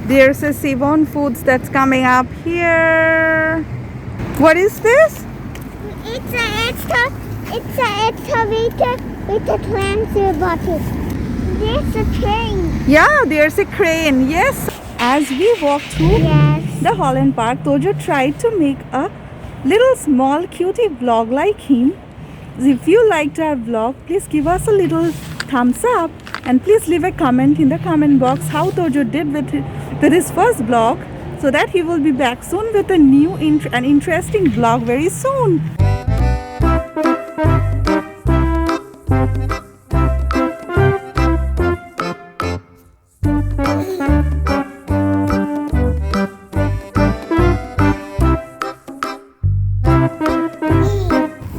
There's a Sivon Foods that's coming up here. What is this? It's a excavator with a clamshell bottom. There's a train. Yeah, there's a crane. Yes. As we walk through the Holland Park, Tojo tried to make a little small cutie vlog like him. If you liked our vlog, please give us a little thumbs up and please leave a comment in the comment box how Tojo did with his first vlog, so that he will be back soon with a new and interesting vlog very soon.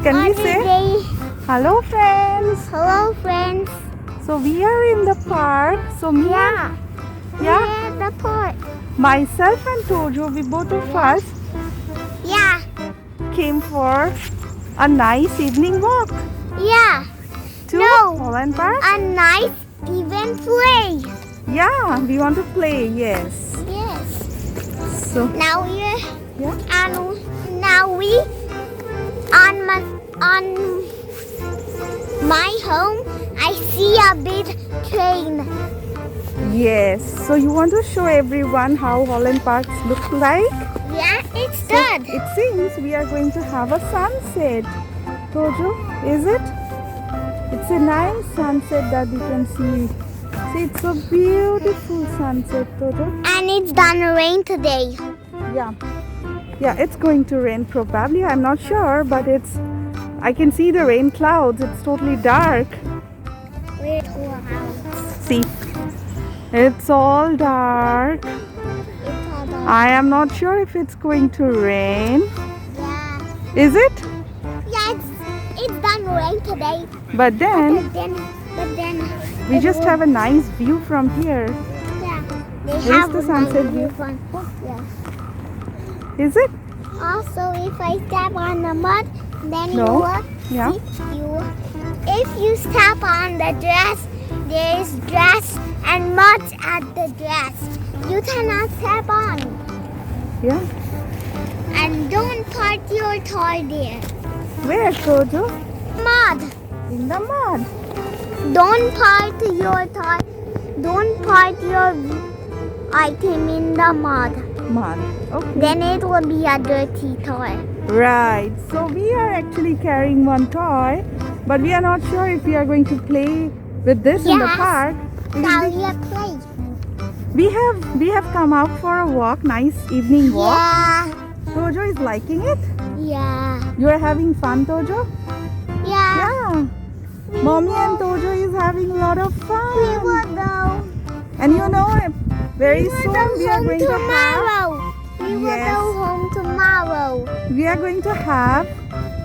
Can we say hello, friends? Hello, friends. So we are in the park. So me and We're at the park. myself and Tojo, we both of us Yeah. came for a nice evening walk Yeah. to No. Holland Park. A nice even play. Yeah, we want to play. Yes. Yes. So Now we're yeah. and now we on my home. I see a big train. Yes. So you want to show everyone how Holland Park looks like? Yeah, it's So good. it seems we are going to have a sunset. Tojo, is it? It's a nice sunset that we can see. See, it's a beautiful sunset, Tojo. And it's gonna rain today. Yeah. Yeah, it's going to rain probably. I'm not sure, but I can see the rain clouds. It's totally dark. We're clouds. See, it's all dark. It's all dark. I am not sure if it's going to rain. Yeah. Is it? Yeah, it's gonna rain today. But then, But then we it just will- have a nice view from here. Yeah. They Where's have the a sunset nice view? fun. Yeah. Is it? Also, if I step on the mud, then No. you will Yeah. if you step on the dress, there is dress and mud at the dress. You cannot step on. Yeah. And don't park your toy there. Where, Tojo? Mud. In the mud. Don't park your toy. Don't park your item in the mud. Mud. Okay. Then it will be a dirty toy. Right. So we are actually carrying one toy, but we are not sure if we are going to play with this in the Yes. park. Now Because you play. we have come out for a walk, nice evening walk. Yeah. Tojo is liking it. Yeah. You are having fun, Tojo? Yeah. Yeah. Mommy and Tojo is having a lot of We fun. will go. And you know, very We will soon go we are home going to have tomorrow. We will Yes. go home tomorrow. we are going to have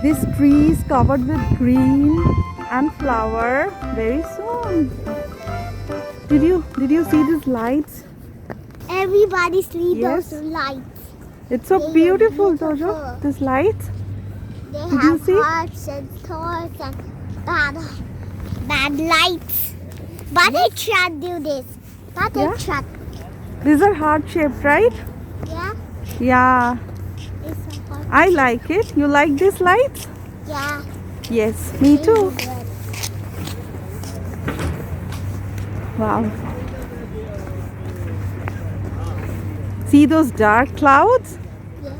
these trees covered with green and flower very soon. Did you see these lights? Everybody see Yes. those lights. It's so They look beautiful, beautiful. Tojo. These lights. They Did you have see? hearts and stars and bad lights. But it should do this. But Yeah? it should. These are heart shaped, right? Yeah. Yeah. It's a heart. I like it. You like these lights? Yeah. Yes, me too. It's good. Wow. See those dark clouds? Yeah.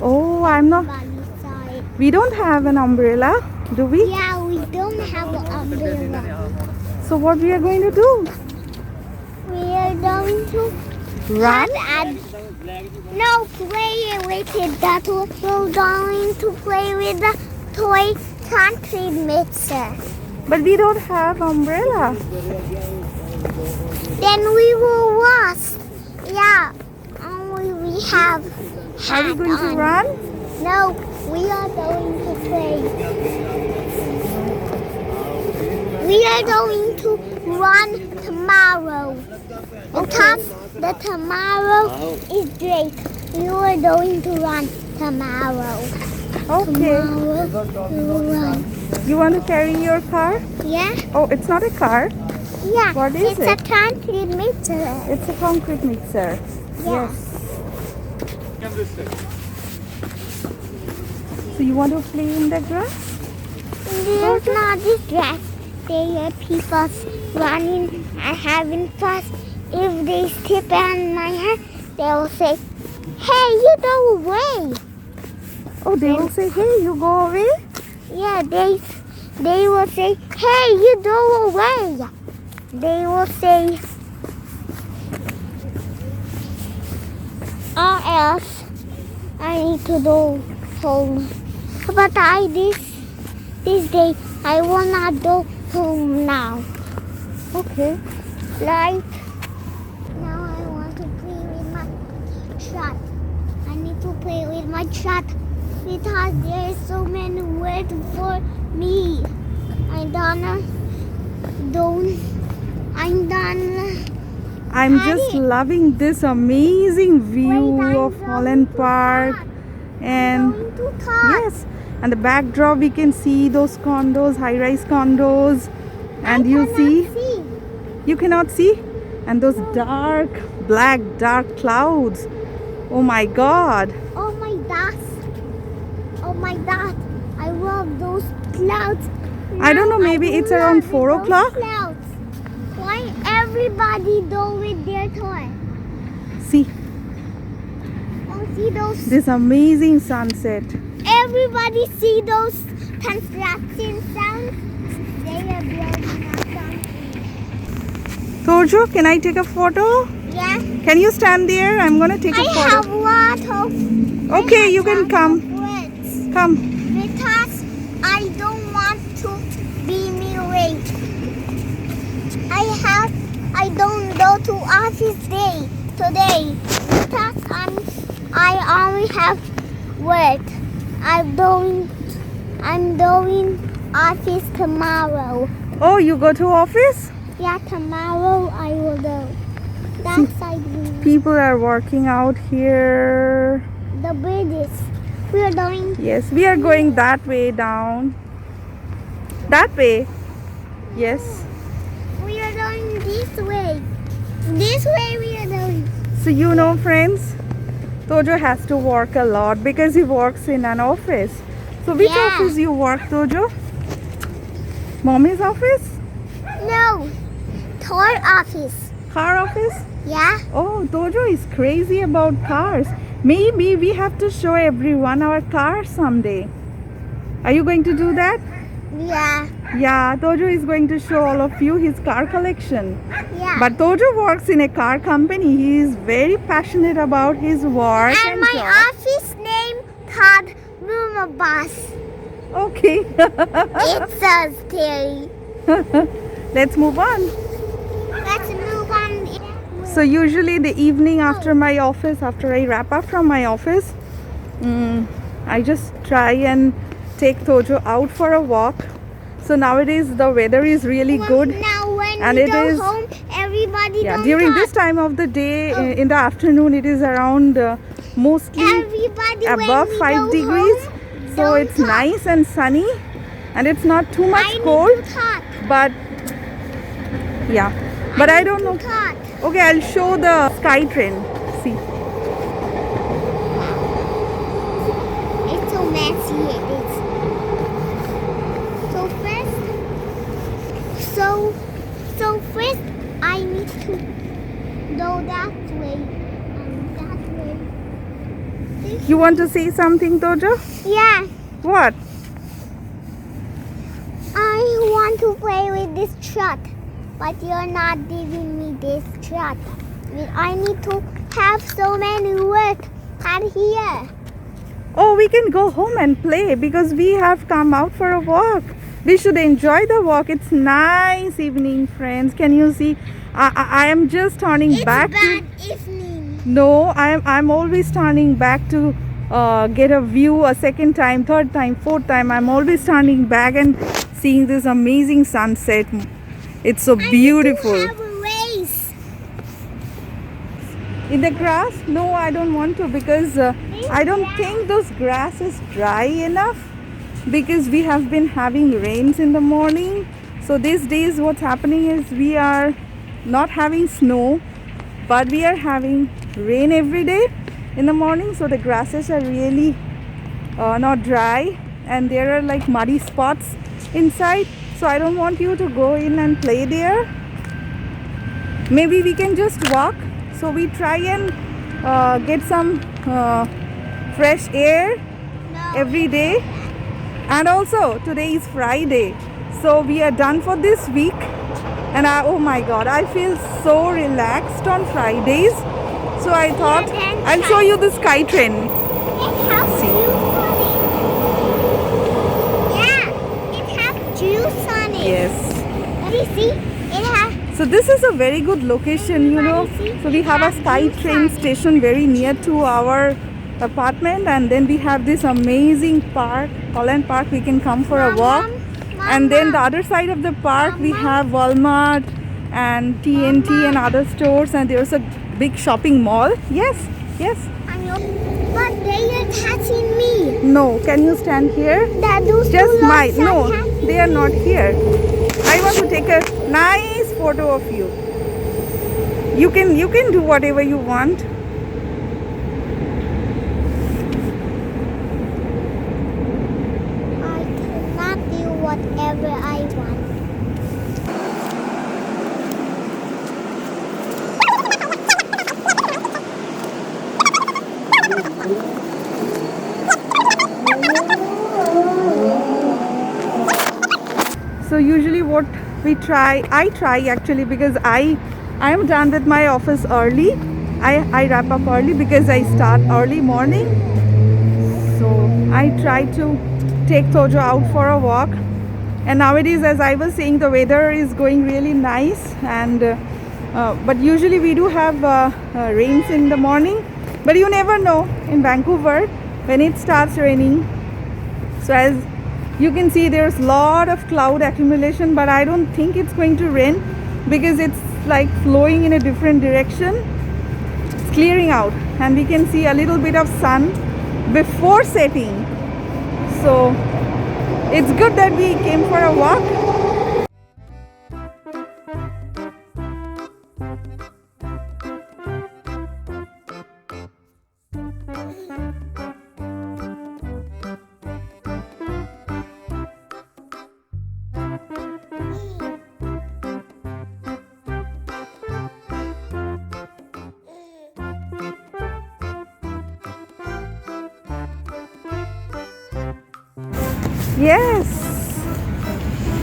Oh, I'm not. Everybody saw it. We don't have an umbrella, do we? Yeah, we don't have an umbrella. So what we are going to do? We are going to Run? no play with it. That we're going to play with the toy country mixer. But we don't have umbrella. Then we will wash. Yeah. Only we have Are we hat going to on. run? No, we are going to play. We are going to run tomorrow. Because the tomorrow is great. We are going to run tomorrow. Okay. Tomorrow we will run. You want to carry your car? Yeah? Oh, it's not a car. Yeah. What is It's it? a concrete mixer. It's a concrete mixer. Yeah. Yes. So you want to play in the grass? There's not this grass. There are people running and having fun. If they step on my hand, they will say, "Hey, you go away." Oh, they will say, hey, you go away? Yeah, they will say, "Hey, you go away." They will say, or else I need to go home. But this day I will not go home now. Okay. Like now I want to play with my truck. I need to play with my truck because there is so many words for me. I'm done. I'm just Daddy. loving this amazing view Wait, I'm of going Holland to Park. talk. And I'm going to talk. yes, and the backdrop we can see those condos, high-rise condos, and you see, you cannot see, and those dark, black, dark clouds. Oh my God! Oh my God. Oh my God. I love those clouds. I don't know, Now maybe I it's around love 4 those o'clock. Clouds. Why everybody do with their toy? See Oh, see those. this amazing sunset. Everybody see those construction sounds? They are building up something. Tojo, can I take a photo? Yeah. Can you stand there? I'm gonna take a I photo. have lot of. Okay, you can come. Words Come. because I don't want to be me late. I don't go to office day today because I only have work. I'm doing office tomorrow. Oh, you go to office? Yeah, tomorrow I will go. That's I do. People are working out here. The bridges. We are doing. Yes, we are going that way down. That way. Yes. We are going this way. This way we are going. So you know, friends, Tojo has to work a lot because he works in an office. So which Yeah. office you work, Tojo? Mommy's office? No. Toy office. Car office? Yeah. Oh, Tojo is crazy about cars. Maybe we have to show everyone our cars someday. Are you going to do that? Yeah. Yeah, Tojo is going to show all of you his car collection. Yeah. But Tojo works in a car company. He is very passionate about his work and and my job. office name called Muma Boss. Okay. It says Terry. Let's move on. Let's move on. So usually the evening after my office, after I wrap up from my office, I just try and take Tojo out for a walk. So nowadays the weather is really good. Now when And we it go is- home, everybody Yeah, don't during talk. this time of the day, Oh. in the afternoon, it is around mostly Everybody above when we 5 go degrees. home, So don't it's talk. nice and sunny, and it's not too I much need cold. to talk. But yeah, but I need don't to know. Talk. Okay, I'll show the sky train. See. It's so messy. It is. So first, I need to go that way and that way. You want to say something, Tojo? Yeah, What? I want to play with this truck, but you're not giving me this truck. I need to have so many work out here. Oh, we can go home and play because we have come out for a walk. We should enjoy the walk. It's nice evening, friends. Can you see? I am just turning It's back bad to. evening. No, I'm always turning back to get a view a second time, third time, fourth time. I'm always turning back and seeing this amazing sunset. It's so beautiful. I need to have a race. In the grass? No, I don't want to because I don't think those grass is dry enough because we have been having rains in the morning. So these days what's happening is we are not having snow, but we are having rain every day in the morning. So the grasses are really not dry, and there are like muddy spots inside. So I don't want you to go in and play there. Maybe we can just walk. So we try and get some fresh air every day. And also today is Friday, so we are done for this week. And oh my god, I feel so relaxed on Fridays. So I thought I'll show you the sky train. It has juice on it. Yeah, it has juice on it. Yes. You see? It has. So this is a very good location, you know. So we have a sky train station very near to our apartment, and then we have this amazing park, Holland Park. We can come for a walk. And then the other side of the park we have Walmart and TNT and other stores, and there's a big shopping mall. Yes, yes. But they are touching me. No, can you stand here? Those Just two smile. dogs are No, touching they are me. not here. I want to take a nice photo of you. You can do whatever you want. I cannot do whatever I want. So usually what I try actually, because I am done with my office early. I wrap up early because I start early morning. So I try to take Tojo out for a walk. And nowadays, as I was saying, the weather is going really nice, and but usually we do have rains in the morning, but you never know in Vancouver when it starts raining. So as you can see, there's a lot of cloud accumulation, but I don't think it's going to rain because it's like flowing in a different direction. It's clearing out, and we can see a little bit of sun before setting. So it's good that we came for a walk. Yes,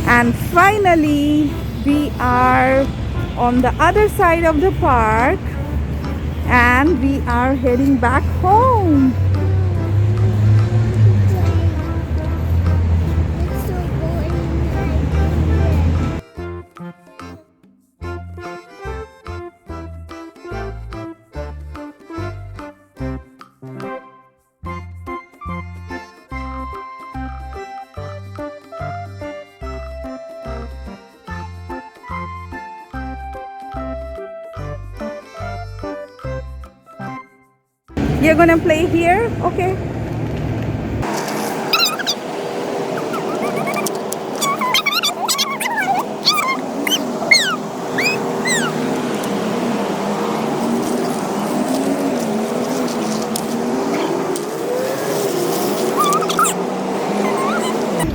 and finally we are on the other side of the park, and we are heading back home. It's so boring. You're gonna play here? Okay.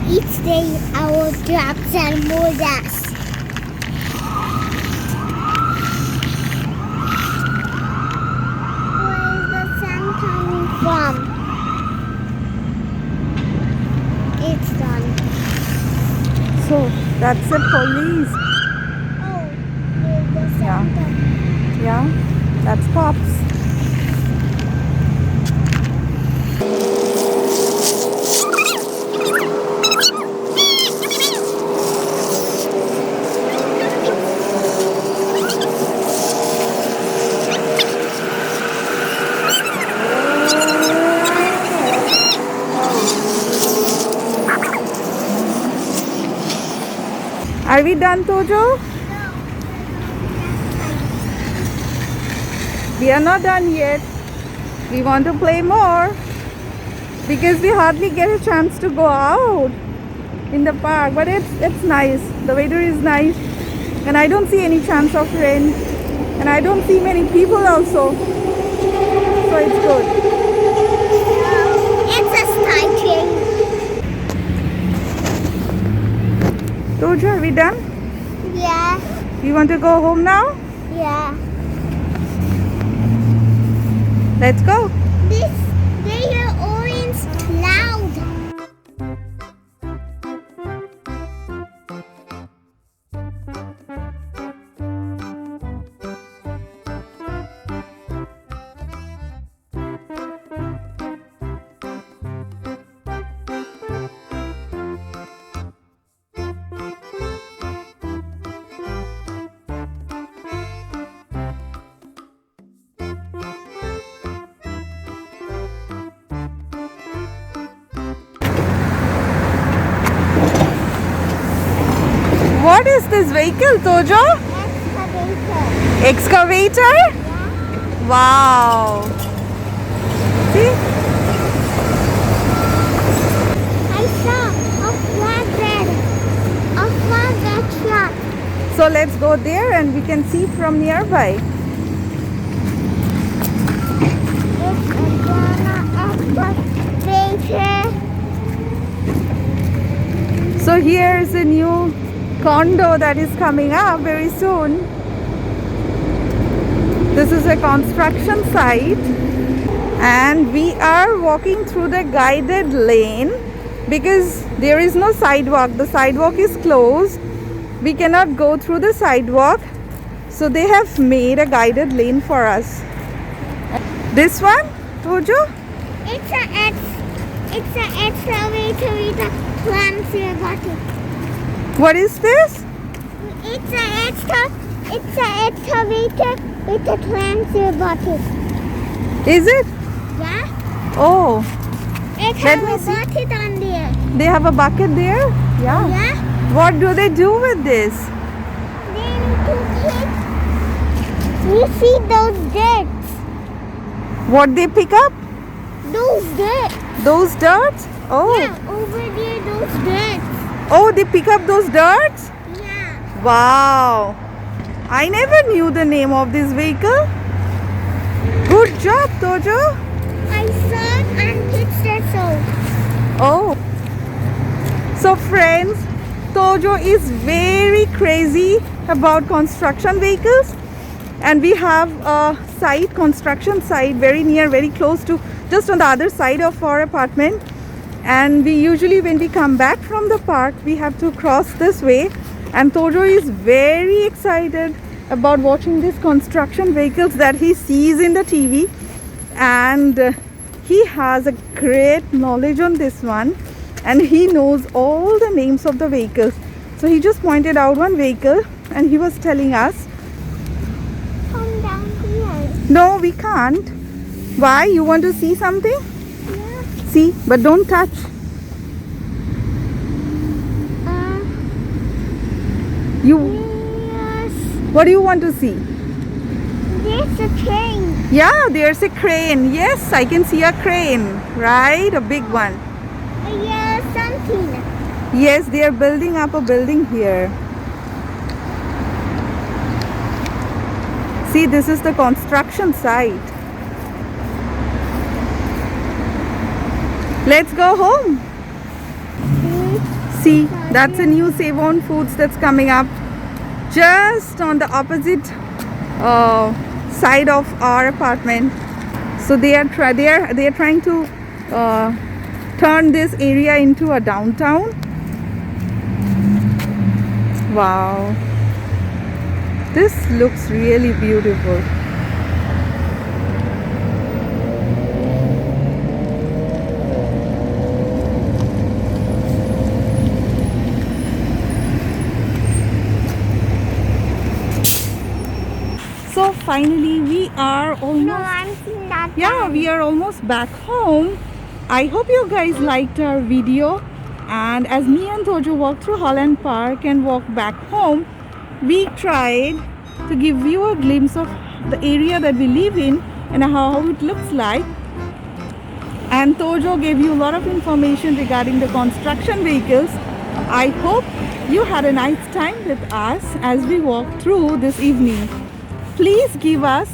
Each day I will drop some more dust. Where is the sun coming from? It's done. So that's the police. Oh, there's the sun Yeah. coming. Yeah, that's cops. Are we done, Tojo? We are not done yet. We want to play more because we hardly get a chance to go out in the park, but it's nice. The weather is nice and I don't see any chance of rain and I don't see many people also. So it's good. It's a starting. Tojo, are we done? Yeah. You want to go home now? Yeah. Let's go. They are orange cloud. What is this vehicle, Tojo? Excavator. Excavator? Yeah. Wow. See? I saw a flatbed truck. So let's go there and we can see from nearby. It's a excavator. So here's a new condo that is coming up very soon. This is a construction site and we are walking through the guided lane because there is no sidewalk. The sidewalk is closed. We cannot go through the sidewalk. So they have made a guided lane for us. This one, Tojo? It's an excavator with a clamshell bottom. What is this? It's an excavator with a clamshell bottom. Is it? Yeah. Oh, It Let has me a see. bucket on there. they have a bucket there? Yeah. Yeah. What do they do with this? They need to pick. You see those dirts? What they pick up? Those dirts. Those dirts? Oh. Yeah, over there, those dirts. Oh, they pick up those dirts? Yeah. Wow. I never knew the name of this vehicle. Good job, Tojo. I saw it and pictures so. Oh. So friends, Tojo is very crazy about construction vehicles. And we have a site, construction site, very near, very close to, just on the other side of our apartment. And we usually, when we come back from the park, we have to cross this way. And Tojo is very excited about watching these construction vehicles that he sees in the TV. And he has a great knowledge on this one. And he knows all the names of the vehicles. So he just pointed out one vehicle and he was telling us, Come down here. no, we can't. Why? You want to see something? Yeah. See, but don't touch. You. Yes. What do you want to see? There's a train. Yeah, there's a crane. Yes, I can see a crane, right? A big one. Yeah, something. Yes, they are building up a building here. See, this is the construction site. Let's go home. See, that's a new Save On Foods that's coming up just on the opposite side of our apartment. So they are trying to turn this area into a downtown. Wow, this looks really beautiful. So finally we are No, almost, I'm seeing that. yeah, we are almost back home. I hope you guys liked our video, and as me and Tojo walked through Holland Park and walked back home, we tried to give you a glimpse of the area that we live in and how it looks like. And Tojo gave you a lot of information regarding the construction vehicles. I hope you had a nice time with us as we walked through this evening. Please give us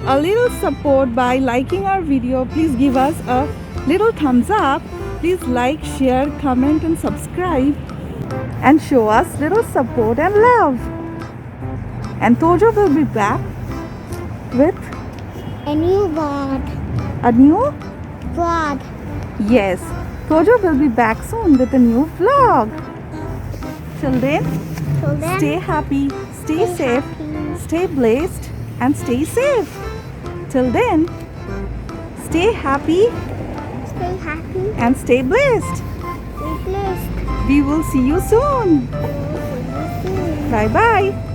a little support by liking our video. Please give us a little thumbs up. Please like, share, comment and subscribe and show us little support and love. And Tojo will be back with A new vlog. a new, Vlog. yes, Tojo will be back soon with a new vlog. Till then, Till then, stay happy, stay stay safe, happy. stay blessed and stay safe. Till then, stay happy Stay happy. and stay blessed. Stay blessed. We will see you soon. See you soon. Bye bye.